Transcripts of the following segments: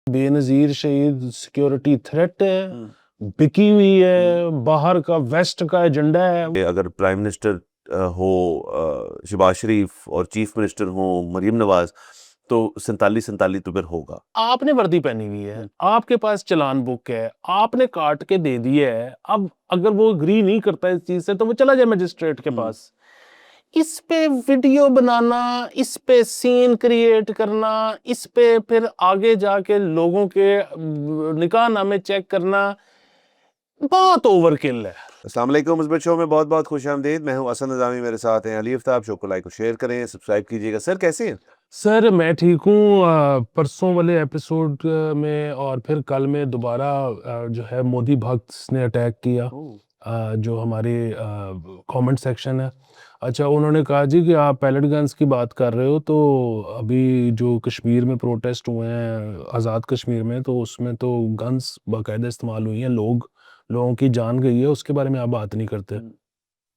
बेनज़ीर शहीद security threat है, बिकी हुई है, बाहर का वेस्ट का एजेंडा है। अगर प्राइम मिनिस्टर हो शहबाज शरीफ और चीफ मिनिस्टर हो मरीम नवाज, तो 47 तो फिर होगा। आपने वर्दी पहनी हुई है, आपके पास चालान बुक है, आपने काट के दे दी है। अब अगर वो एग्री नहीं करता इस चीज से तो वो चला जाए मजिस्ट्रेट के पास। इस पे वीडियो बनाना, इस पे सीन क्रिएट करना, इस पे फिर आगे जाके लोगों के निकाहनामे चेक करना बहुत ओवरकिल है। अस्सलाम वालेकुम, मुस्बित शो में बहुत बहुत खुश आमदीद। मैं हूं असद नज़ामी, मेरे साथ हैं अली आफ्ताब। शो को लाइक और शेयर करें, सब्सक्राइब कीजिएगा। सर कैसे हैं? सर मैं ठीक हूँ। परसों वाले एपिसोड में और फिर कल में दोबारा जो है मोदी भक्त ने अटैक किया, जो हमारे कमेंट सेक्शन है। अच्छा, उन्होंने कहा जी कि आप पैलेट गन्स की बात कर रहे हो, तो अभी जो कश्मीर में प्रोटेस्ट हुए हैं आज़ाद कश्मीर में, तो उसमें तो गन्स बाकायदा इस्तेमाल हुई हैं, लोगों की जान गई है, उसके बारे में आप बात नहीं करते।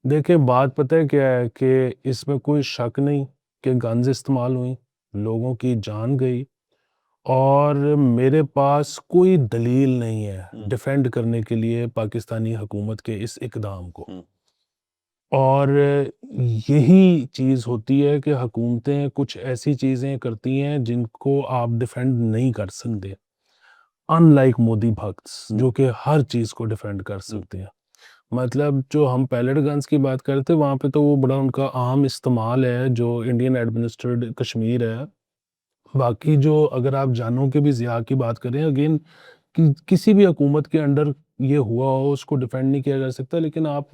देखिए, बात पता है क्या है कि इसमें कोई शक नहीं कि गन्स इस्तेमाल हुई, लोगों की जान गई, और मेरे पास कोई दलील नहीं है डिफेंड करने के लिए पाकिस्तानी हुकूमत के इस इक़दाम को। और यही चीज़ होती है कि हुकूमतें कुछ ऐसी चीज़ें करती हैं जिनको आप डिफेंड नहीं कर सकते, अनलाइक मोदी भक्त्स जो कि हर चीज़ को डिफेंड कर सकते हैं। मतलब जो हम पैलेट गन्स की बात करते हैं, वहाँ पे तो वो बड़ा उनका आम इस्तेमाल है जो इंडियन एडमिनिस्ट्रेड कश्मीर है। बाकी जो अगर आप जानों के भी ज़िया की बात करें, अगेन किसी भी हुकूमत के अंडर ये हुआ हो उसको डिफेंड नहीं किया जा सकता। लेकिन आप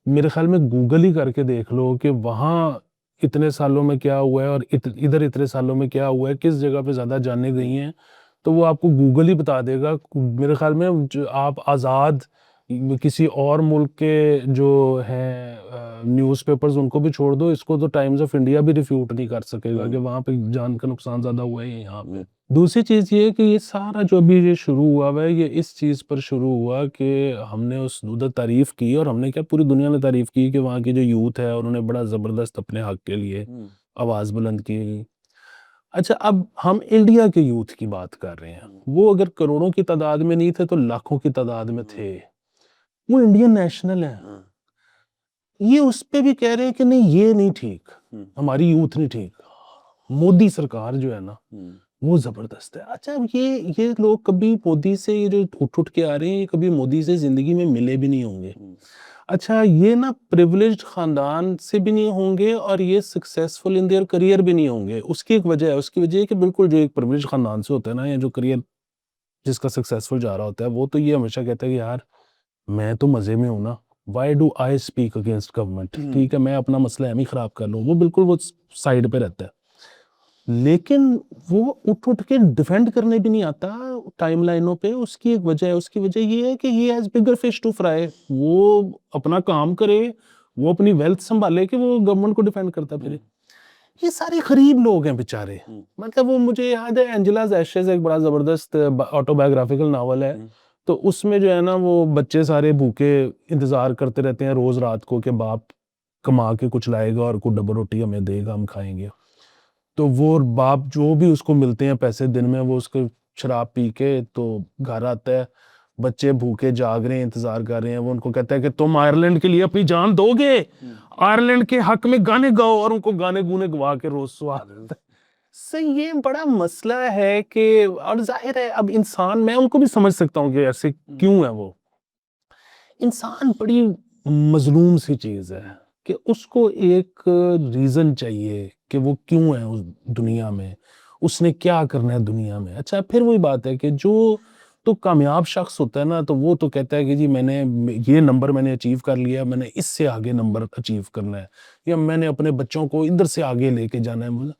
मेरे ख्याल में गूगल ही करके देख लो कि वहाँ इतने सालों में क्या हुआ है और इधर इतने सालों में क्या हुआ है, किस जगह पे ज़्यादा जानें गई हैं, तो वो आपको गूगल ही बता देगा। मेरे ख्याल में जो आप आज़ाद किसी और मुल्क के जो हैं न्यूज़पेपर्स उनको भी छोड़ दो, इसको तो टाइम्स ऑफ इंडिया भी रिफ्यूट नहीं कर सकेगा कि वहाँ पे जान का नुकसान ज़्यादा हुआ है यहाँ पे। दूसरी चीज़ ये है कि ये सारा जो अभी ये शुरू हुआ हुआ है, ये इस चीज़ पर शुरू हुआ कि हमने उस उधर तारीफ़ की, और हमने क्या पूरी दुनिया ने तारीफ़ की कि वहाँ की जो यूथ है उन्होंने बड़ा ज़बरदस्त अपने हक के लिए आवाज़ बुलंद की। अच्छा, अब हम इंडिया के यूथ की बात कर रहे हैं, वो अगर करोड़ों की तादाद में नहीं थे तो लाखों की तादाद में थे, वो इंडियन नेशनल है। ये उस पे भी कह रहे हैं कि नहीं ये नहीं ठीक, हमारी यूथ नहीं ठीक, मोदी सरकार जो है ना वो जबरदस्त है। अच्छा, अब ये लोग कभी मोदी से, ये जो उठ उठ के आ रहे हैं, ये कभी मोदी से जिंदगी में मिले भी नहीं होंगे। अच्छा, ये ना प्रिविलेज्ड खानदान से भी नहीं होंगे और ये सक्सेसफुल इन देयर करियर भी नहीं होंगे। उसकी एक वजह है, उसकी वजह है कि बिल्कुल जो एक प्रिविलेज्ड खानदान से होता है ना, या जो करियर जिसका सक्सेसफुल जा रहा होता है, वो तो ये हमेशा कहता है कि यार मैं तो मजे में हूं ना, why do I speak against government, ठीक है मैं अपना मसला एम ही खराब कर लूं, वो बिल्कुल वो साइड पे रहता है। लेकिन वो उठ उठ के डिफेंड करने भी नहीं आता टाइमलाइनों पे। उसकी एक वजह है, उसकी वजह ये है कि he has bigger fish to fry. वो अपना काम करे, वो अपनी वेल्थ संभाले कि वो गवर्नमेंट को डिफेंड करता फिरे। ये सारे गरीब लोग हैं बेचारे। मतलब वो मुझे याद है एंजेला's एशेज एक बड़ा जबरदस्त ऑटोबायोग्राफिकल नावल है। तो उसमें जो है ना वो बच्चे सारे भूखे इंतजार करते रहते हैं रोज रात को कि बाप कमा के कुछ लाएगा और कुछ डबल रोटी हमें देगा, हम खाएंगे। तो वो बाप जो भी उसको मिलते हैं पैसे दिन में, वो उसको शराब पी के तो घर आता है। बच्चे भूखे जाग रहे हैं, इंतजार कर रहे हैं। वो उनको कहता है कि तुम आयरलैंड के लिए अपनी जान दोगे, आयरलैंड के हक में गाने गाओ, और उनको गाने गुने गवा के रोज सुहा देता है। सर ये बड़ा मसला है कि, और जाहिर है अब इंसान, मैं उनको भी समझ सकता हूँ कि ऐसे क्यों है। वो इंसान बड़ी मजलूम सी चीज है कि उसको एक रीजन चाहिए कि वो क्यों है उस दुनिया में, उसने क्या करना है दुनिया में। अच्छा, फिर वही बात है कि जो तो कामयाब शख्स होता है ना, तो वो तो कहता है कि जी मैंने ये नंबर मैंने अचीव कर लिया, मैंने इससे आगे नंबर अचीव करना है, या मैंने अपने बच्चों को इधर से आगे लेके जाना है। मतलब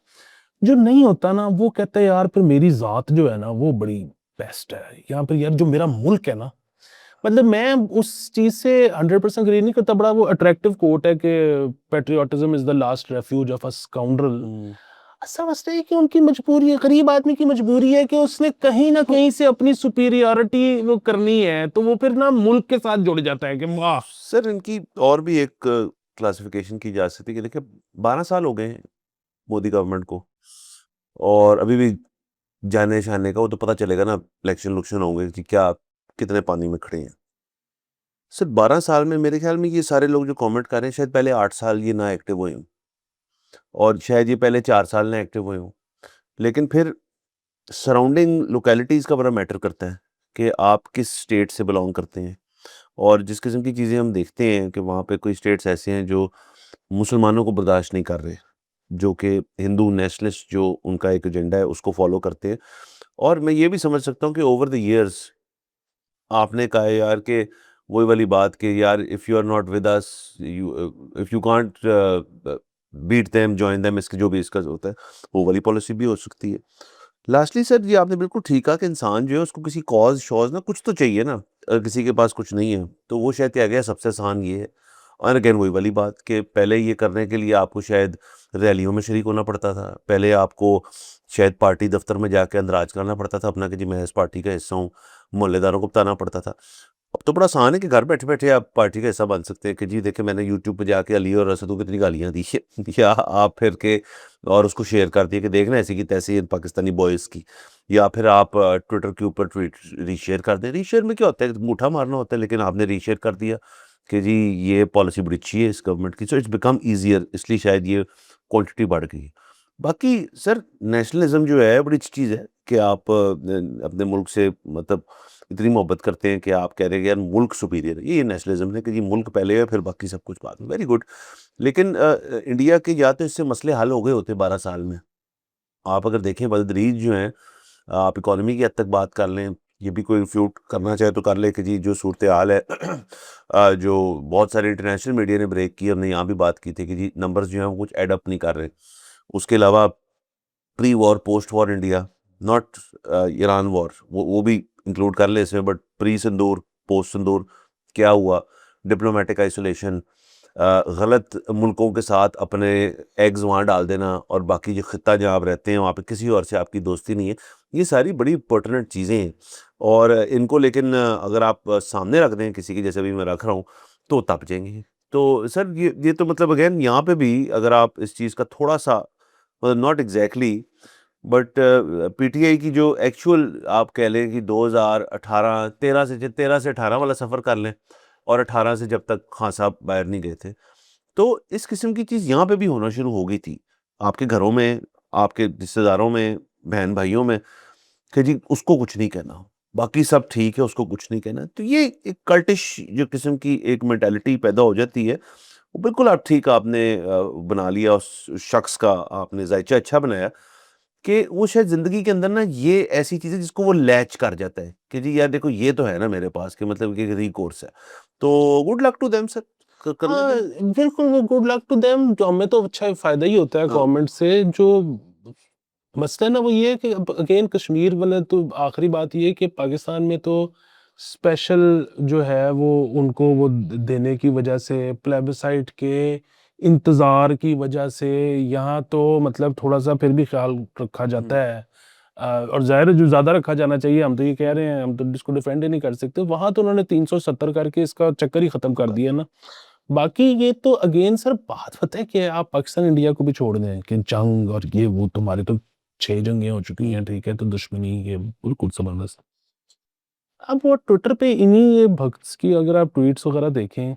जो नहीं होता ना, वो कहता है यार फिर मेरी जात जो है ना वो बड़ी बेस्ट है, यहाँ पर यार जो मेरा मुल्क है ना। मतलब मैं उस चीज से 100% एग्री नहीं करता। बड़ा वो अट्रैक्टिव कोट है कि patriotism is the last refuge of a scoundrel. समझते हैं कि उनकी मजबूरी है, गरीब आदमी की मजबूरी है कि उसने कहीं ना कहीं से अपनी सुपीरियरिटी वो करनी है, तो वो फिर ना मुल्क के साथ जुड़ जाता है कि वाह। सर इनकी और भी एक क्लासिफिकेशन की जा सकती है कि देखिए 12 साल हो गए हैं मोदी गवर्नमेंट को, और अभी भी जाने शाने का, वो तो पता चलेगा ना, इलेक्शन उलेक्शन होंगे कि क्या कितने पानी में खड़े हैं। सर 12 साल में मेरे ख्याल में ये सारे लोग जो कमेंट कर रहे हैं, शायद पहले 8 साल ये ना एक्टिव हुए हों, और शायद ये पहले 4 साल ना एक्टिव हुए हों। लेकिन फिर सराउंडिंग लोकेलिटीज़ का बड़ा मैटर करता है कि आप किस स्टेट से बिलॉन्ग करते हैं। और जिस किस्म की चीज़ें हम देखते हैं कि वहाँ पे कोई स्टेट्स ऐसे हैं जो मुसलमानों को बर्दाश्त नहीं कर रहे, जो कि हिंदू नेशनलिस्ट जो उनका एक एजेंडा है उसको फॉलो करते हैं। और मैं ये भी समझ सकता हूँ कि ओवर द इयर्स आपने कहा है यार कि वही वाली बात कि यार if you are not with us, you if you can't beat them join them, इसके जो भी इसका होता है, वो वाली पॉलिसी भी हो सकती है। लास्टली सर, ये आपने बिल्कुल ठीक कहा कि इंसान जो है उसको किसी कॉज शॉज ना कुछ तो चाहिए ना, किसी के पास कुछ नहीं है तो वो शायद क्या गया, सबसे आसान ये है। और अगेन वही वाली बात कि पहले ये करने के लिए आपको शायद रैलियों में शरीक होना पड़ता था, पहले आपको शायद पार्टी दफ्तर में जाके अंदराज करना पड़ता था अपना कि जी मैं इस पार्टी का हिस्सा हूँ, मोहल्लेदारों को बताना पड़ता था। अब तो बड़ा आसान है कि घर बैठे बैठे आप पार्टी का हिस्सा बन सकते हैं कि जी देखिए मैंने यूट्यूब पे जाके अली और असद को कितनी गालियाँ दी है या आप फिर के और उसको शेयर कर दिए कि देखना ऐसी की तैसी इन पाकिस्तानी बॉयज़ की, या फिर आप ट्विटर के ऊपर ट्वीट रीशेयर कर दें। रीशेयर में क्या होता है, अंगूठा मारना होता है, लेकिन आपने रीशेयर कर दिया कि जी ये पॉलिसी बड़ी अच्छी है इस गवर्नमेंट की, सो इट्स बिकम ईजियर, इसलिए शायद ये क्वांटिटी बढ़ गई है। बाकी सर नेशनलिज्म जो है बड़ी अच्छी चीज़ है कि आप अपने मुल्क से मतलब इतनी मोहब्बत करते हैं कि आप कह रहे हैं कि यार मुल्क सुपीरियर है, ये नेशनलिज्म है कि जी मुल्क पहले है फिर बाकी सब कुछ बाद में, वेरी गुड। लेकिन इंडिया के या तो इससे मसले हल हो गए होते 12 साल में। आप अगर देखें बदरीज जो हैं, आप इकोनॉमी की हद तक बात कर लें, ये भी कोई इंफ्यूट करना चाहे तो कर ले कि जी जो सूरत हाल है जो बहुत सारे इंटरनेशनल मीडिया ने ब्रेक की, हमने यहाँ भी बात की थी कि जी नंबर्स जो हैं वो कुछ एड अप नहीं कर रहे। उसके अलावा pre war post war India, not Iran war, वो भी इंक्लूड कर ले इसमें, बट प्री सिंदूर पोस्ट सिंदूर क्या हुआ, डिप्लोमेटिक आइसोलेशन, गलत मुल्कों के साथ अपने एग्स वहाँ डाल देना, और बाकी जो खिता जहाँ आप रहते हैं वहाँ पे किसी और से आपकी दोस्ती नहीं है। ये सारी बड़ी इंपॉर्टेंट चीज़ें हैं, और इनको लेकिन अगर आप सामने रख दें किसी की, जैसे अभी मैं रख रहा हूँ, तो तप जाएंगे। तो सर ये तो मतलब अगेन यहाँ पे भी अगर आप इस चीज़ का थोड़ा सा मतलब नॉट एग्जैक्टली, बट पीटीआई की जो एक्चुअल आप कह लें कि 2018 13 से 18 वाला सफ़र कर लें, और 18 से जब तक खान साहब बाहर नहीं गए थे, तो इस किस्म की चीज़ यहाँ पे भी होना शुरू हो गई थी आपके घरों में, आपके रिश्तेदारों में, बहन भाइयों में, कि जी उसको कुछ नहीं कहना, बाकी सब ठीक है उसको कुछ नहीं कहना। तो ये एक कल्टिश जो किस्म की एक मेंटालिटी पैदा हो जाती है, वो बिल्कुल आप ठीक आपने बना लिया, उस शख्स का आपने ज़ायचा अच्छा बनाया कि वो शायद ज़िंदगी के अंदर ना ये ऐसी चीज़ है जिसको वो लैच कर जाता है कि जी यार देखो ये तो है ना मेरे पास, कि मतलब कि रिकोर्स है। तो good luck to them sir, करने हाँ, दें। बिल्कुल, वो गुड लक टू देम, जो हमें तो अच्छा फ़ायदा ही होता है हाँ, गवर्नमेंट से। जो मसला है ना वो ये है कि अब अगेन कश्मीर वाला तो आखिरी बात ये है कि पाकिस्तान में तो स्पेशल जो है वो उनको वो देने की वजह से, प्लेबिसाइट के इंतज़ार की वजह से यहाँ तो मतलब थोड़ा-सा फिर भी ख़्याल रखा जाता है। और ज़ाहिर है जो ज़्यादा रखा जाना चाहिए, हम तो ये कह रहे हैं, हम तो इसको डिफेंड ही नहीं कर सकते। वहाँ तो उन्होंने 370 करके इसका चक्कर ही ख़त्म कर दिया ना। बाकी ये तो अगेन सर बात पता है क्या है, आप पाकिस्तान इंडिया को भी छोड़ दें कि जंग और ये वो तुम्हारे तो 6 जंगें हो चुकी हैं, ठीक है, तो दुश्मनी ये बिल्कुल ज़बरदस्त। अब वो ट्विटर पे इन्हीं ये भक्त्स की अगर आप ट्वीट्स वगैरह देखें,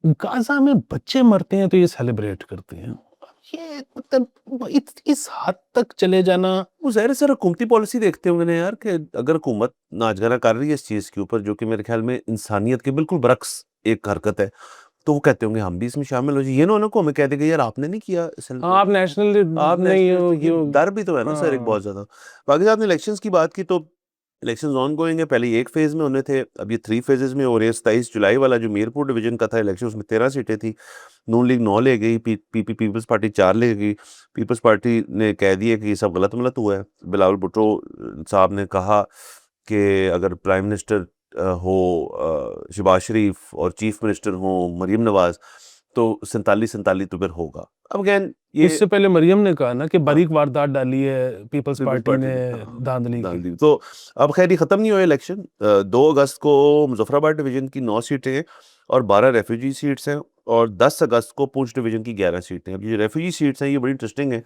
गाज़ा में बच्चे मरते हैं तो ये सेलिब्रेट करते हैं। ये मतलब इस हद तक चले जाना। वो ज़ाहिर है सर हुकूमती पॉलिसी देखते होंगे ना यार, कि अगर हुकूमत नाच-गाना कर रही है इस चीज़ के ऊपर जो कि मेरे ख़्याल में इंसानियत के बिल्कुल बरअक्स एक हरकत है, तो वो कहते होंगे हम भी इसमें शामिल हो जाइए। ये ना हो को हमें कह देंगे यार आपने नहीं किया हाँ, सेलिब्रेट, आप नेशनल आप नहीं नेशनलिस्ट हो, हो, ये डर भी तो है ना सर एक हाँ। बहुत ज़्यादा। बाकी आपने इलेक्शंस की बात की, तो इलेक्शंस ऑनगोइंग है, पहले एक फ़ेज़ में होने थे, अब ये 3 फ़ेज़ेज़ में हो रहे हैं। 27 जुलाई वाला जो मीरपुर डिवीज़न का था इलेक्शन, उसमें 13 सीटें थी, नून लीग 9 ले गई, पीपल्स पार्टी 4 ले गई। पीपल्स पार्टी ने कह दिया कि ये सब गलत-मलत हुआ है। बिलावल भुट्टो साहब ने कहा कि अगर प्राइम मिनिस्टर शहबाज शरीफ और चीफ मिनिस्टर हों मरीम नवाज़, तो 47-47 तो फिर होगा। अब अगेन ये इससे पहले मरियम ने कहा ना कि हाँ, बारीक वारदात डाली है पीपल्स पीपल्स पार्टी पार्टी ने ने हाँ, धांधली की। डाल दी। तो अब खैर ये ख़त्म नहीं हुए इलेक्शन। 2 अगस्त को मुज़फ़्फ़राबाद डिवीज़न की 9 सीटें हैं और 12 रेफ्यूजी सीट्स हैं, और 10 अगस्त को पुंछ डिवीज़न की 11 सीटें हैं। अब ये रेफ्यूजी सीट्स हैं ये बड़ी इंटरेस्टिंग हैं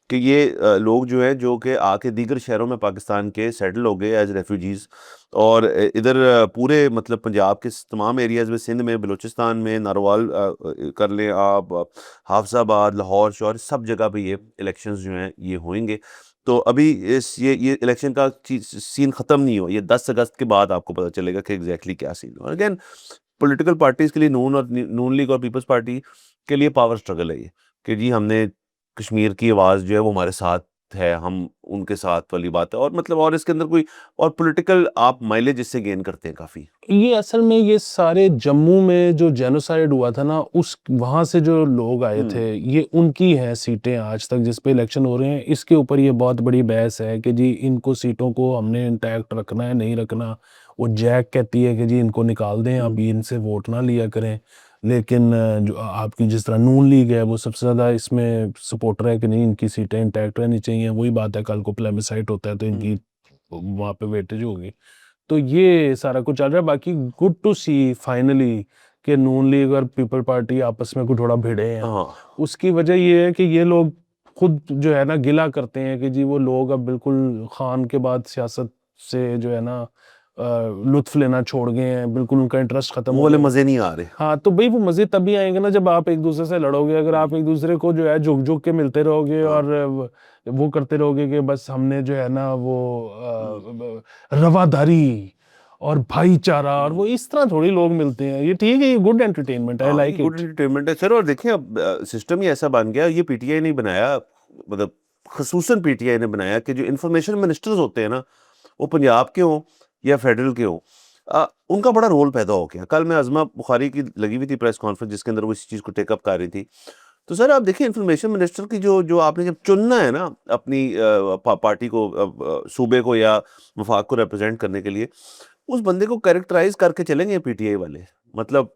कि ये लोग जो हैं जो कि आके दीगर शहरों में पाकिस्तान के सेटल हो गए एज रेफ्यूजीज़, और इधर पूरे मतलब पंजाब के तमाम एरियाज़ में, सिंध में, बलूचिस्तान में, नारोवाल कर लें आप, हाफजाबाद, लाहौर शहर, सब जगह पे ये इलेक्शंस जो हैं ये होंगे। तो अभी ये इलेक्शन का सीन ख़त्म नहीं हुआ, ये 10 अगस्त के बाद आपको पता चलेगा कि एग्जैक्टली क्या सीन हुआ। अगेन पॉलिटिकल पार्टीज़ के लिए नून लीग और पीपल्स पार्टी के लिए पावर स्ट्रगल है ये, कि जी हमने कश्मीर की आवाज़ जो है वो हमारे साथ है, हम उनके साथ वाली बात है, और मतलब और इसके अंदर कोई और पॉलिटिकल आप माइलेज इससे गेन करते हैं काफ़ी। ये असल में ये सारे जम्मू में जो जेनोसाइड हुआ था ना, उस वहां से जो लोग आए थे, ये उनकी हैं सीटें आज तक जिस पे इलेक्शन हो रहे हैं। इसके ऊपर ये बहुत बड़ी बहस है कि जी इनको सीटों को हमने इंटैक्ट रखना है नहीं रखना। वो जैक कहती है कि जी इनको निकाल दें, आप इनसे वोट ना लिया करें। लेकिन जो आपकी जिस तरह नून लीग है वो सबसे ज्यादा इसमें सपोर्टर है कि नहीं, इनकी सीटें इंटैक्ट रहनी चाहिए। वही बात है, कल को प्लेबिसाइट होता है तो इनकी वहां पे वेटेज होगी। तो ये सारा कुछ चल रहा है। बाकी गुड टू सी फाइनली कि नून लीग और पीपल पार्टी आपस में कुछ थोड़ा भिड़े हैं। हाँ, उसकी वजह ये है कि ये लोग खुद जो है ना गिला करते हैं कि जी वो लोग अब बिल्कुल खान के बाद सियासत से जो है ना लुत्फ लेना छोड़ गए हैं, बिल्कुल उनका इंटरेस्ट खत्म वो हो वाले गया। मज़े नहीं आ रहे। हाँ, तो भाई वो मजे तभी आएंगे ना जब आप एक दूसरे से लड़ोगे। अगर आप एक दूसरे को जो है झुक झुक के मिलते रहोगे हाँ, और वो करते रहोगे कि बस हमने जो है ना वो रवादारी और भाईचारा, और वो इस तरह थोड़ी लोग मिलते हैं। ये ठीक है, ये गुड एंटरटेनमेंट, आई हाँ, ये लाइक गुड इट। एंटरटेनमेंट है सर। और देखिए अब सिस्टम ही ऐसा बन गया, ये पीटीआई ने बनाया, मतलब खसूसन पीटीआई ने बनाया कि जो इंफॉर्मेशन मिनिस्टर्स होते हैं ना, वो पंजाब के हों या फेडरल के हों, उनका बड़ा रोल पैदा हो गया। कल मैं अज़मा बुखारी की लगी हुई थी प्रेस कॉन्फ्रेंस, जिसके अंदर वो इस चीज़ को टेकअप कर रही थी। तो सर आप देखिए इन्फॉर्मेशन मिनिस्टर की जो जो आपने जब चुनना है ना अपनी पार्टी को, सूबे को या वफाक को रिप्रेजेंट करने के लिए, उस बंदे को कैरेक्टराइज करके चलेंगे पीटीआई वाले। मतलब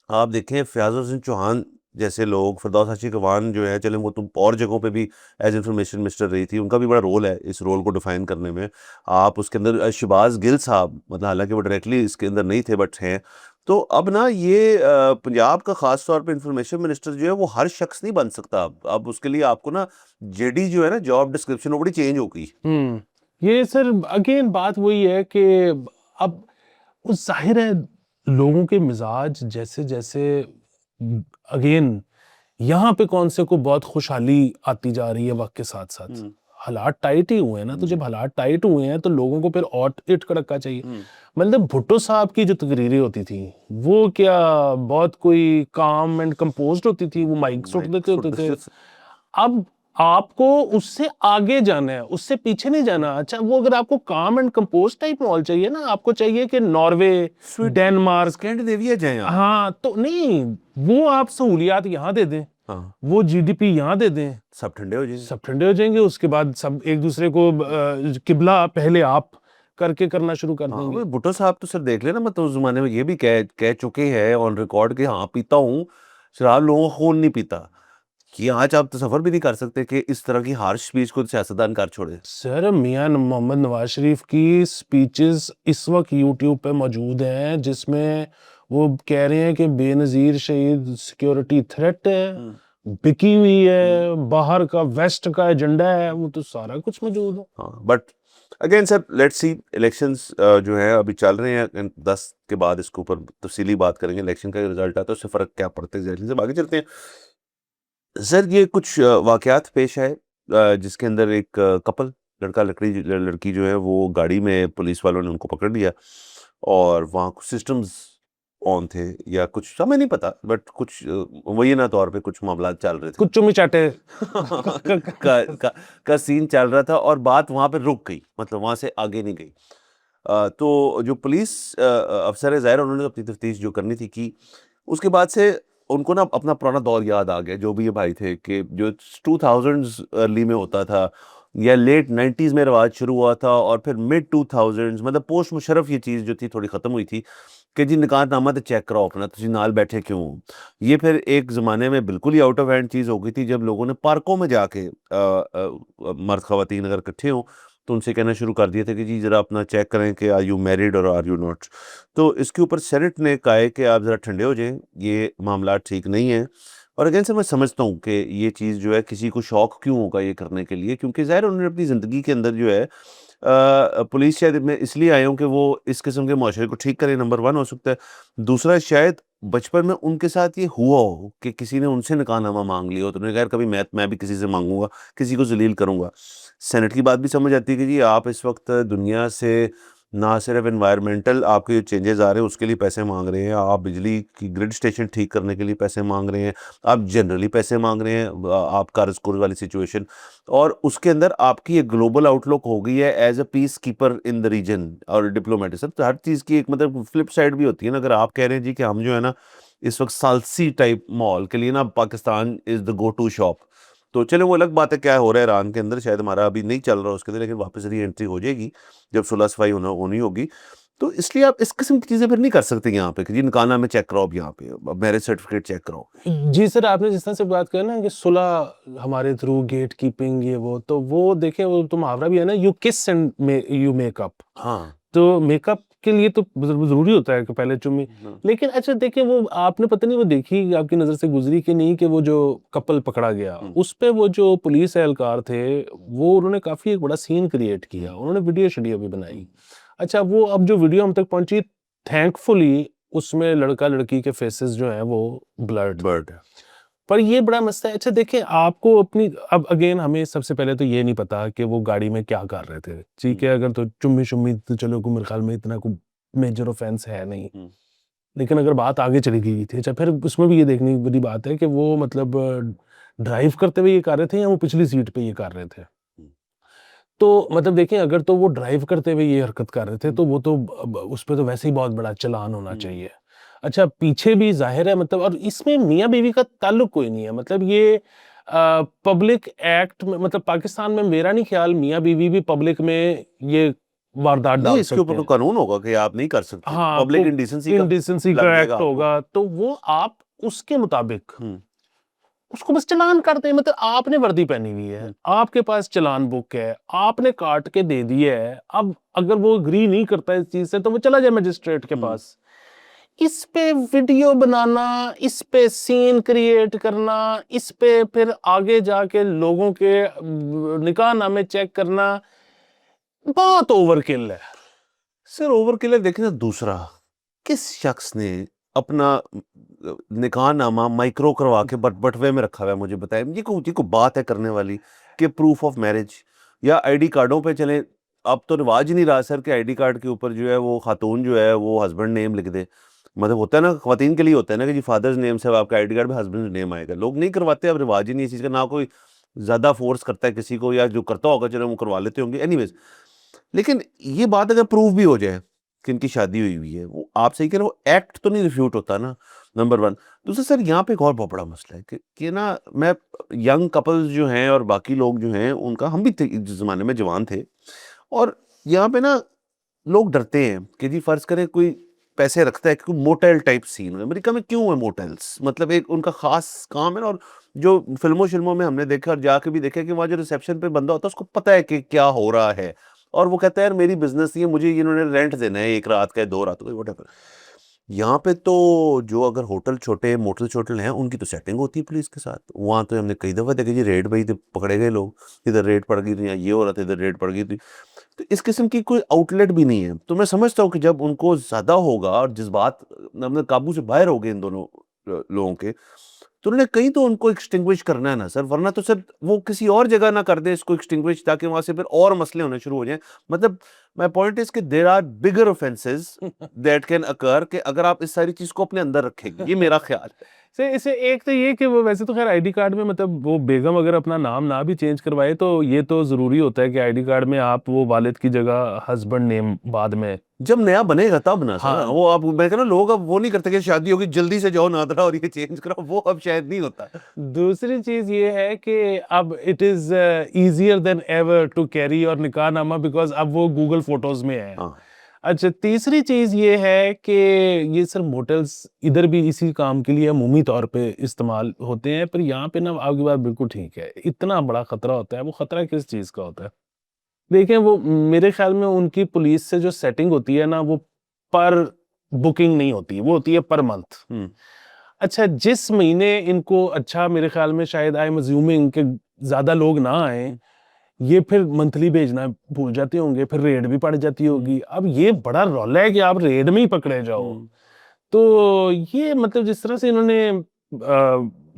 आप देखें फ़याज़ हुसैन चौहान जैसे लोग, फिरदौस हाशी गवान जो है, चलें वो तुम और जगहों पे भी एज इंफॉर्मेशन मिनिस्टर रही थी, उनका भी बड़ा रोल है इस रोल को डिफाइन करने में। आप उसके अंदर शहबाज गिल साहब, मतलब हालांकि वो डायरेक्टली इसके अंदर नहीं थे बट हैं। तो अब ना ये पंजाब का खास तौर पे इंफॉर्मेशन मिनिस्टर जो है वो हर शख्स नहीं बन सकता। अब उसके लिए आपको ना जेडी जो है ना, जॉब डिस्क्रिप्शन, वो बड़ी चेंज हो गई। ये सर अगेन बात वही है कि अब उस जाहिर है लोगों के मिजाज जैसे जैसे, अगेन यहाँ पे कौन से को बहुत खुशहाली आती जा रही है वक्त के साथ साथ। हालात टाइट ही हुए हैं ना, तो जब हालात टाइट हुए हैं तो लोगों को फिर और इट कड़का चाहिए। मतलब भुट्टो साहब की जो तकरीरें होती थी वो क्या बहुत कोई काम एंड कंपोज्ड होती थी, वो माइक सुट देते होते थे। अब आपको उससे आगे जाना है, उससे पीछे नहीं जाना। अच्छा, वो अगर आपको काम एंड कंपोज टाइप माहौल चाहिए ना, आपको चाहिए कि नॉर्वे, डेनमार्क, स्कैंडिनेविया जाएं आप। हाँ तो नहीं, वो आप सहूलियात यहाँ दे दें, हाँ, वो जीडीपी यहाँ दे दें, सब ठंडे हो जाएंगे। सब ठंडे हो जाएंगे। उसके बाद सब एक दूसरे को किबला पहले आप करके करना शुरू कर हाँ, देंगे। भुट्टो साहब तो सर देख लेना, मतलब उस जमाने में ये भी कह चुके हैं ऑन रिकॉर्ड कि हाँ पीता हूँ शराब, लोगों का खून नहीं पीता। कि आज आप तसव्वुर भी नहीं कर सकते कि इस तरह की हार्श स्पीच को सियासतदान कर छोड़े। सर मियां मोहम्मद नवाज शरीफ की स्पीचेस इस वक्त यूट्यूब पे मौजूद हैं जिसमें वो कह रहे हैं कि बेनजीर शहीद सिक्योरिटी थ्रेट है, बिकी हुई है, बाहर का वेस्ट का एजेंडा है, वो तो सारा कुछ मौजूद है। हाँ, but again sir let's see elections जो है अभी चल रहे हैं, 10 के बाद इसके ऊपर तफसीली बात करेंगे। इलेक्शन का रिजल्ट आता है, उससे फ़र्क क्या पड़ता है एग्जैक्टली, से आगे चलते हैं। सर ये कुछ वाकयात पेश आए जिसके अंदर एक कपल, लड़की जो है वो गाड़ी में, पुलिस वालों ने उनको पकड़ लिया और वहाँ कुछ सिस्टम्स ऑन थे या कुछ हमें नहीं पता, बट कुछ मुबैना तौर पे कुछ मामला चल रहे थे। कुछ चुमी चाटे का सीन चल रहा था और बात वहाँ पे रुक गई, मतलब वहाँ से आगे नहीं गई। तो जो पुलिस अफसर है, ज़ाहिर है उन्होंने अपनी तफ्तीश जो करनी थी की। उसके बाद से उनको ना अपना पुराना दौर याद आ गया, जो भी ये भाई थे, कि जो 2000s अर्ली में होता था या लेट 90s में रिवाज शुरू हुआ था और फिर मिड 2000s, मतलब पोस्ट मुशर्रफ ये चीज़ जो थी थोड़ी ख़त्म हुई थी कि जी निकाहनामा तो चेक कराओ अपना, तुम नाल बैठे क्यों हो। ये फिर एक ज़माने में बिल्कुल ही आउट ऑफ हैंड चीज़ हो गई थी जब लोगों ने पार्कों में जाके मर्द ख़वातीन अगर इकट्ठे हों तो उनसे कहना शुरू कर दिए थे कि जी ज़रा अपना चेक करें कि आर यू मैरिड और आर यू नॉट। तो इसके ऊपर सेनेट ने कहा है कि आप ज़रा ठंडे हो जाएं, ये मामला ठीक नहीं है और अगेन सर मैं समझता हूँ कि ये चीज़ जो है किसी को शौक क्यों होगा ये करने के लिए, क्योंकि ज़ाहिर है उन्होंने अपनी ज़िंदगी के अंदर जो है पुलिस शायद मैं इसलिए आए हूँ कि वो इस किस्म के मुआशरे को ठीक करें, नंबर 1 हो सकता है। दूसरा शायद बचपन में उनके साथ ये हुआ हो कि किसी ने उनसे निकाहनामा माँग लिया हो, तो उन्होंने कहा यार कभी मैं भी किसी से माँगूँगा, किसी को ज़लील करूँगा। सेनेट की बात भी समझ आती है कि जी आप इस वक़्त दुनिया से ना सिर्फ एनवायरमेंटल आपके जो चेंजेस आ रहे हैं उसके लिए पैसे माँग रहे हैं, आप बिजली की ग्रिड स्टेशन ठीक करने के लिए पैसे माँग रहे हैं, आप जनरली पैसे माँग रहे हैं, आप कारस्कोर वाली सिचुएशन, और उसके अंदर आपकी एक ग्लोबल आउटलुक हो गई है as a peacekeeper in the region और डिप्लोमेट। सर तो हर चीज़ की एक मतलब फ्लिप साइड भी होती है ना, अगर आप कह रहे हैं जी कि हम जो है ना इस वक़्त सालसी टाइप माहौल के लिए ना Pakistan is the go to shop, तो चलो वो अलग बात है क्या हो रहा है ईरान के अंदर, शायद हमारा अभी नहीं चल रहा उसके अंदर, लेकिन वापस री एंट्री हो जाएगी जब सुलह सफाई होनी होगी। तो इसलिए आप इस किस्म की चीज़ें फिर नहीं कर सकते यहाँ पे कि जी निकाहनामे में चेक कराओ, अब यहाँ पे मैरिज सर्टिफिकेट चेक कराओ। जी सर, आपने जिस तरह से बात करी ना कि सुलह हमारे थ्रू गेट कीपिंग ये वो, तो वो देखिए वो तो मुहावरा भी है ना, यू किस एंड यू मेकअप। हाँ। तो मेकअप के लिए तो जरूरी होता है कि पहले चुम्मी। लेकिन अच्छा देखिए, वो आपने पता नहीं वो देखी आपकी नजर से गुजरी कि नहीं कि वो जो कपल पकड़ा गया उस पे वो जो पुलिस एहलकार थे वो उन्होंने काफी एक बड़ा सीन क्रिएट किया, उन्होंने वीडियो शेडियो भी बनाई। अच्छा, वो अब जो वीडियो हम तक पहुंची, थैंकफुली उसमें लड़का लड़की के फेसेस जो हैं वो ब्लर्ड बर्ड। पर ये बड़ा मसला है। अच्छा देखिए, आपको अपनी अब अगेन हमें सबसे पहले तो ये नहीं पता कि वो गाड़ी में क्या कर रहे थे, ठीक है, अगर तो चुम्मी शुम्मी तो चलो मेरे ख्याल में इतना कोई मेजर ऑफेंस है नहीं, लेकिन अगर बात आगे चली गई थी, अच्छा फिर उसमें भी ये देखने की बड़ी बात है कि वो मतलब ड्राइव करते हुए ये कर रहे थे या वो पिछली सीट पे ये कर रहे थे। तो मतलब देखिए, अगर तो वो ड्राइव करते हुए ये हरकत कर रहे थे तो वो तो उस पे तो वैसे ही बहुत बड़ा चालान होना चाहिए। अच्छा, पीछे भी जाहिर है मतलब, और इसमें मियाँ बीवी का ताल्लुक कोई नहीं है, मतलब ये पब्लिक एक्ट में, मतलब पाकिस्तान में मेरा नहीं ख्याल मियाँ बीवी भी पब्लिक में ये वारदात नहीं, डाल इसके सकते ऊपर तो हैं। कानून होगा कि आप नहीं कर सकते, हाँ, पब्लिक इंडिसेंसी का इंडिसेंसी लग का जाएगा एक्ट आपको। होगा तो वो आप उसके मुताबिक उसको बस चालान कर दें। मतलब आपने वर्दी पहनी हुई है, आपके पास चालान बुक है, आपने काट के दे दिया है, अब अगर वो अग्री नहीं करता इस चीज से तो वो चला जाए मजिस्ट्रेट के पास। इस पे वीडियो बनाना, इस पे सीन क्रिएट करना, इस पे फिर आगे जाके लोगों के निकाहनामे चेक करना, बहुत ओवरकिल है। सर ओवरकिल देखें ना। दूसरा, किस शख्स ने अपना निकाहनामा माइक्रो करवा के बटवे में रखा हुआ है, मुझे बताएं। ये को बात है करने वाली कि प्रूफ ऑफ मैरिज या आईडी कार्डों पे चलें। अब तो रिवाज ही नहीं रहा सर कि आईडी कार्ड के ऊपर जो है वो खातून जो है वो हस्बैंड नेम लिख दे। मतलब होता है ना, ख्वातीन के लिए होता है ना कि जी फादर्स नेम से अब आपका आईडी कार्ड में हस्बैंड नेम आएगा। लोग नहीं करवाते, अब रिवाज ही नहीं इस चीज़ का, ना कोई ज़्यादा फोर्स करता है किसी को, या जो करता होगा चलो वो करवा लेते होंगे एनीवेज। लेकिन ये बात अगर प्रूव भी हो जाए कि इनकी शादी हुई है, वो आप सही कह रहे हो, एक्ट तो नहीं रिफ्यूट होता ना, नंबर 1। दूसरा सर यहाँ पे एक और बहुत बड़ा मसला है कि ना, मैं यंग कपल्स जो हैं और बाकी लोग जो हैं उनका, हम भी थे जिस ज़माने में जवान थे, और यहाँ पे ना लोग डरते हैं कि जी फ़र्ज़ करें कोई पैसे रखता है कि कोई मोटेल टाइप सीन है। अमेरिका में क्यों है मोटेल्स? मतलब एक उनका ख़ास काम है ना, और जो फ़िल्मों-शिल्मों में हमने देखा और जाके भी देखा कि वहाँ जो रिसेप्शन पे बंदा होता है उसको पता है कि क्या हो रहा है, और वो कहता है यार मेरी बिज़नेस नहीं है, मुझे इन्होंने रेंट देना है 1 रात का या 2 रात का, व्हाटएवर। यहाँ पे तो जो अगर होटल छोटे मोटल-छोटल हैं उनकी तो सेटिंग होती है पुलिस के साथ। वहाँ तो हमने कई दफ़ा देखा जी रेड भई तो पकड़े गए लोग, इधर रेड पड़ गई थी, यहाँ ये हो रहा था, इधर रेड पड़ गई थी। तो इस किस्म की कोई आउटलेट भी नहीं है। तो मैं समझता हूँ कि जब उनको ज़्यादा होगा और जज़्बात मतलब काबू से बाहर हो गए इन दोनों लोगों के, तो उन्होंने कहीं तो उनको एक्सटिंग्विश करना है ना सर, वरना तो सर वो किसी और जगह ना कर दें इसको एक्सटिंग्विश, ताकि वहाँ से फिर और मसले होने शुरू हो जाएँ। मतलब माय पॉइंट इज़ कि there are bigger offences that can occur, कि अगर आप इस सारी चीज़ को अपने अंदर रखेंगे, ये मेरा ख्याल है। से इसे एक तो ये कि वो वैसे तो खैर आईडी कार्ड में, मतलब वो बेगम अगर अपना नाम ना भी चेंज करवाए तो ये तो जरूरी होता है कि आईडी कार्ड में आप वो वालिद की जगह हस्बैंड नेम बाद में। जब नया बनेगा तब ना सर, हाँ, वो अब मैं कह रहा हूँ लोग अब वो नहीं करते कि शादी होगी जल्दी से जाओ नादरा और ये चेंज कराओ, वो अब शायद नहीं होता। दूसरी चीज ये है कि अब it is easier than ever to carry और निकाहनामा, बिकॉज अब वो गूगल फोटोज में है। हाँ। अच्छा, तीसरी चीज ये है कि ये सर मोटेल्स इधर भी इसी काम के लिए अमूमी तौर पे इस्तेमाल होते हैं, पर यहाँ पे ना आपकी बात बिल्कुल ठीक है, इतना बड़ा खतरा होता है। वो खतरा किस चीज का होता है? देखिए, वो मेरे ख्याल में उनकी पुलिस से जो सेटिंग होती है ना, वो पर बुकिंग नहीं होती, वो होती है पर मंथ। अच्छा, जिस महीने इनको अच्छा मेरे ख्याल में शायद आई एम अज्यूमिंग कि ज़्यादा लोग ना आएँ, ये फिर मंथली भेजना भूल जाते होंगे, फिर रेड भी पड़ जाती होगी। अब ये बड़ा रौला है कि आप रेड में ही पकड़े जाओ। तो ये मतलब जिस तरह से इन्होंने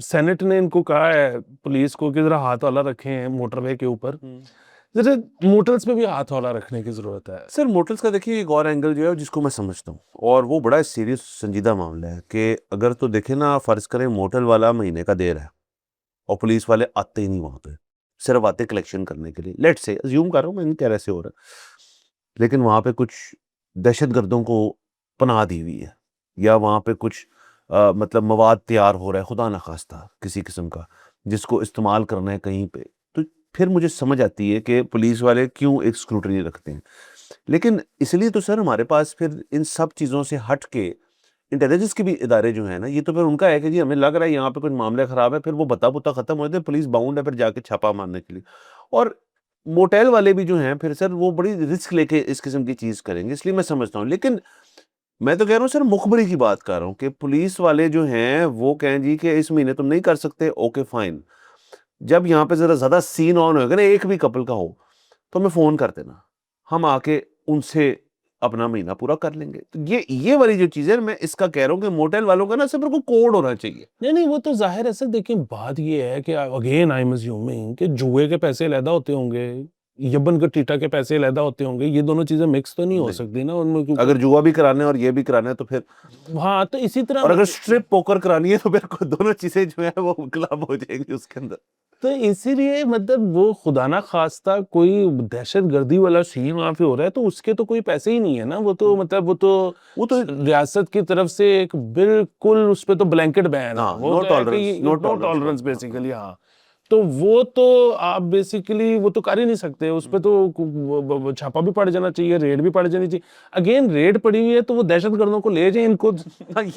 सेनेट ने इनको कहा है पुलिस को कि ज़रा हाथ हौला रखें मोटरवे के ऊपर, जैसे मोटर्स पे भी हाथ हौला रखने की ज़रूरत है। सर मोटर्स का देखिए एक और एंगल जो है जिसको मैं समझता हूँ और वो बड़ा सीरियस संजीदा मामला है कि अगर तो देखें ना, फ़र्ज़ करें मोटर वाला महीने का दे रहा है और पुलिस वाले आते ही नहीं वहाँ पे, सिर्फ आते कलेक्शन करने के लिए। लेट्स से अज्यूम कर रहा हूँ मैं, नहीं कह रहा ऐसे हो रहा है, लेकिन वहाँ पे कुछ दहशतगर्दों को पनाह दी हुई है या वहाँ पे कुछ मतलब मवाद तैयार हो रहा है खुदा न खास्ता किसी किस्म का, जिसको इस्तेमाल करना है कहीं पे, तो फिर मुझे समझ आती है कि पुलिस वाले क्यों एक स्क्रूटनी रखते हैं। लेकिन इसलिए तो सर हमारे पास फिर इन सब चीज़ों से हट के इंटेलिजेंस के भी इदारे जो हैं ना, ये तो फिर उनका है कि जी हमें लग रहा है यहाँ पे कुछ मामला ख़राब है, फिर वो बता-बुता ख़त्म हो जाते हैं, पुलिस बाउंड है फिर जाके छापा मारने के लिए। और मोटेल वाले भी जो हैं फिर सर वो बड़ी रिस्क लेके इस किस्म की चीज़ करेंगे, इसलिए मैं समझता हूँ। लेकिन मैं तो कह रहा हूँ सर, मुखबरी की बात कर रहा हूँ कि पुलिस वाले जो हैं वो कहें जी कि इस महीने तुम नहीं कर सकते, ओके फाइन। जब यहाँ पे ज़रा ज़्यादा सीन ऑन होएगा ना, एक भी कपल का हो, तो हमें फ़ोन कर देना। हम आके उनसे अपना महीना पूरा कर लेंगे। तो ये वाली जो चीज़ है मैं इसका कह रहा हूँ कि मोटेल वालों का ना सिर्फ़ उनको कोड होना चाहिए। नहीं, वो तो ज़ाहिर है सर। देखिए, बात ये है कि अगेन आई एम अज्यूमिंग कि जुए के पैसे अलहदा होते होंगे, यब्बन का टीटा के पैसे अलहदा होते होंगे। ये दोनों चीज़ें मिक्स तो नहीं हो नहीं, सकती ना उनमें, अगर क्योंकि जुआ भी कराना है और ये भी कराना है तो फिर, हाँ, तो इसी तरह और अगर स्ट्रिप पोकर करानी है तो फिर दोनों चीज़ें जो है वो क्लब हो जाएँगी उसके अंदर। तो इसीलिए मतलब वो खुदा ना खास्ता कोई दहशतगर्दी वाला सीन वहाँ पे हो रहा है, तो उसके तो कोई पैसे ही नहीं है ना। वो तो मतलब वो तो रियासत की तरफ से एक बिल्कुल उस पे तो ब्लैंकेट बैन है। हाँ, वो नो तो है टॉलरेंस, कि नो नो टॉलरेंस का। टॉलरेंस बेसिकली, हाँ। तो वो तो आप बेसिकली वो तो कर ही नहीं सकते। उस पे तो छापा भी पड़ जाना चाहिए, रेड भी पड़ जानी चाहिए। अगेन रेड पड़ी हुई है तो वो दहशतगर्दों को ले जाए, इनको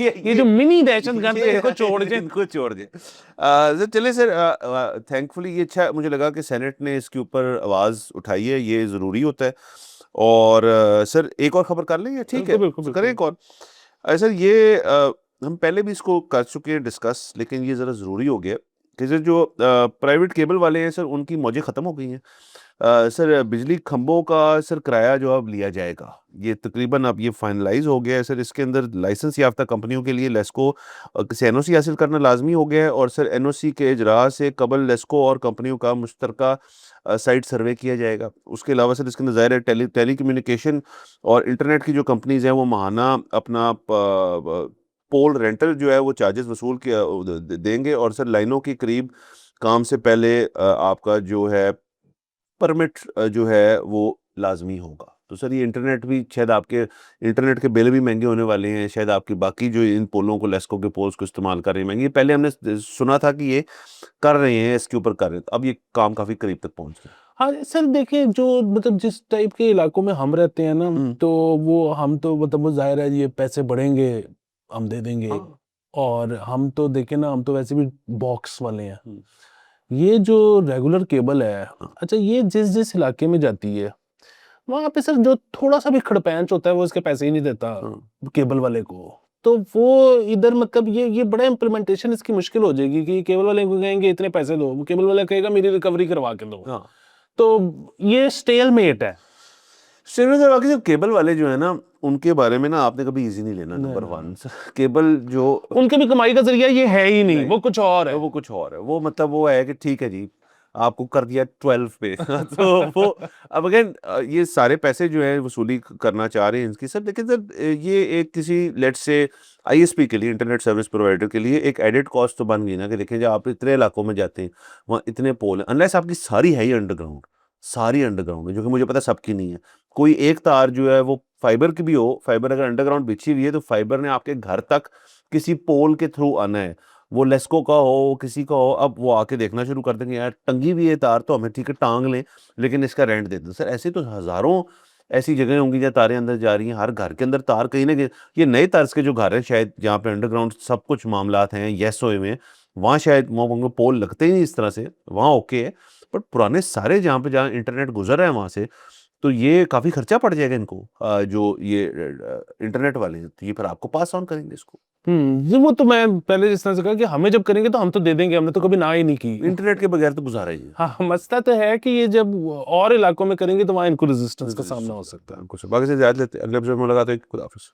ये जो मिनी दहशतगर्द है इनको छोड़ जाए। इनको छोड़ दें। सर चलिए सर, थैंकफुली ये अच्छा मुझे लगा कि सेनेट ने इसके ऊपर आवाज़ उठाई है, ये ज़रूरी होता है। और सर एक और खबर कर लें या ठीक है? बिल्कुल, बिल्कुल, करें बिल्कुल। एक और? सर ये हम पहले भी इसको कर चुके हैं डिस्कस, लेकिन ये ज़रा ज़रूरी हो गया कि सर जो प्राइवेट केबल वाले हैं सर, उनकी मौजें ख़त्म हो गई हैं। सर बिजली खंभों का सर किराया जो अब लिया जाएगा, ये तकरीबन अब ये फाइनलाइज़ हो गया है सर। इसके अंदर लाइसेंस याफ्ता कंपनियों के लिए लेस्को से एनओसी हासिल करना लाज़मी हो गया है और सर एनओसी के इजरा से कबल लेस्को और कंपनियों का मुश्तरका साइट सर्वे किया जाएगा। उसके अलावा सर इसके अंदर ज़ाहिर है टेलीकम्युनिकेशन और इंटरनेट की जो कंपनीज़ हैं वो माहाना अपना पोल रेंटल जो है वो चार्जेस वसूल किया देंगे और सर लाइनों के करीब काम से पहले आपका जो है परमिट जो है वो लाज़मी होगा। तो सर ये इंटरनेट भी शायद आपके इंटरनेट के बिल भी महँगे होने वाले हैं, शायद आपकी बाकी जो इन पोलों को, लेस्को के पोल्स को इस्तेमाल कर रहे हैं महँगी। पहले हमने सुना था कि ये कर रहे हैं, इसके ऊपर कर रहे हैं, अब ये काम काफ़ी करीब तक पहुँच गया। हाँ, सर देखिए, जो मतलब जिस टाइप के इलाकों में हम रहते हैं ना, हुँ। तो वो हम तो मतलब वो ज़ाहिर है ये पैसे बढ़ेंगे, हम दे देंगे। हाँ। और हम तो देखें ना, हम तो वैसे भी बॉक्स वाले हैं। हुँ। ये जो रेगुलर केबल है, हाँ। अच्छा ये जिस इलाके में जाती है, वहाँ पे सर जो थोड़ा-सा भी खड़पैंच होता है वो इसके पैसे ही नहीं देता हाँ। केबल वाले को। तो वो इधर मतलब ये बड़ा इम्प्लीमेंटेशन इसकी मुश्किल हो जाएगी कि केबल वाले को कहेंगे इतने पैसे दो, वो केबल वाला कहेगा मेरी रिकवरी करवा के दो। हाँ। तो ये स्टेलमेट है। स्टेनो सर, बाकी जो केबल वाले जो है ना, उनके बारे में ना आपने कभी इजी नहीं लेना। नहीं, नंबर नहीं, 1 केबल जो उनकी भी कमाई का ज़रिया ये है ही नहीं, वो कुछ और है। वो कुछ और है। वो मतलब वो है कि ठीक है जी, आपको कर दिया 12 पे तो वो अब अगेन ये सारे पैसे जो हैं वसूली करना चाह रहे हैं इनकी सर, लेकिन सर ये एक किसी लेट्स से आईएसपी के लिए, इंटरनेट सर्विस प्रोवाइडर के लिए एक एडेड कॉस्ट तो बन गई ना कि देखिए जब आप इतने इलाकों में जाते हैं, वहाँ इतने पोल हैं, अनलेस आपकी सारी है ही अंडरग्राउंड, सारी अंडरग्राउंड है, जो कि मुझे पता है सबकी नहीं है। कोई एक तार जो है वो फाइबर की भी हो, फाइबर अगर अंडरग्राउंड बिछी हुई है तो फाइबर ने आपके घर तक किसी पोल के थ्रू आना है। वो लेस्को का हो, किसी का हो, अब वो आके देखना शुरू कर देंगे यार टंगी हुई है तार तो हमें ठीक है टाँग लें, लेकिन इसका रेंट दे दें। सर ऐसे तो हज़ारों ऐसी जगहें होंगी जहाँ तारें अंदर जा रही हैं, हर घर के अंदर तार कहीं न कहीं। ये नए तर्ज के जो घर हैं शायद जहाँ पे अंडरग्राउंड सब कुछ मामलात हैं, येस होए हुए हैं, वहाँ शायद वहाँ पोल लगते ही नहीं इस तरह से, वहाँ ओके है। बट पुराने सारे जहाँ इंटरनेट गुज़र रहा है वहाँ से, तो ये काफ़ी खर्चा पड़ जाएगा इनको, जो ये इंटरनेट वाले हैं, तो ये फिर आपको पास ऑन करेंगे इसको। जी, वो तो मैं पहले जिस तरह से कहा कि हमें जब करेंगे तो हम तो दे देंगे, हमने तो कभी ना ही नहीं की। इंटरनेट के बगैर तो गुजारा ही है। हाँ, मसला तो है कि ये जब और इलाकों में करेंगे तो वहाँ इनको रेजिस्टेंस का सामना हो सकता है। कुछ बाकी से ज़्यादा लेते अगले एपिसोड में मुलाकात होगी। खुदा हाफ़िज़।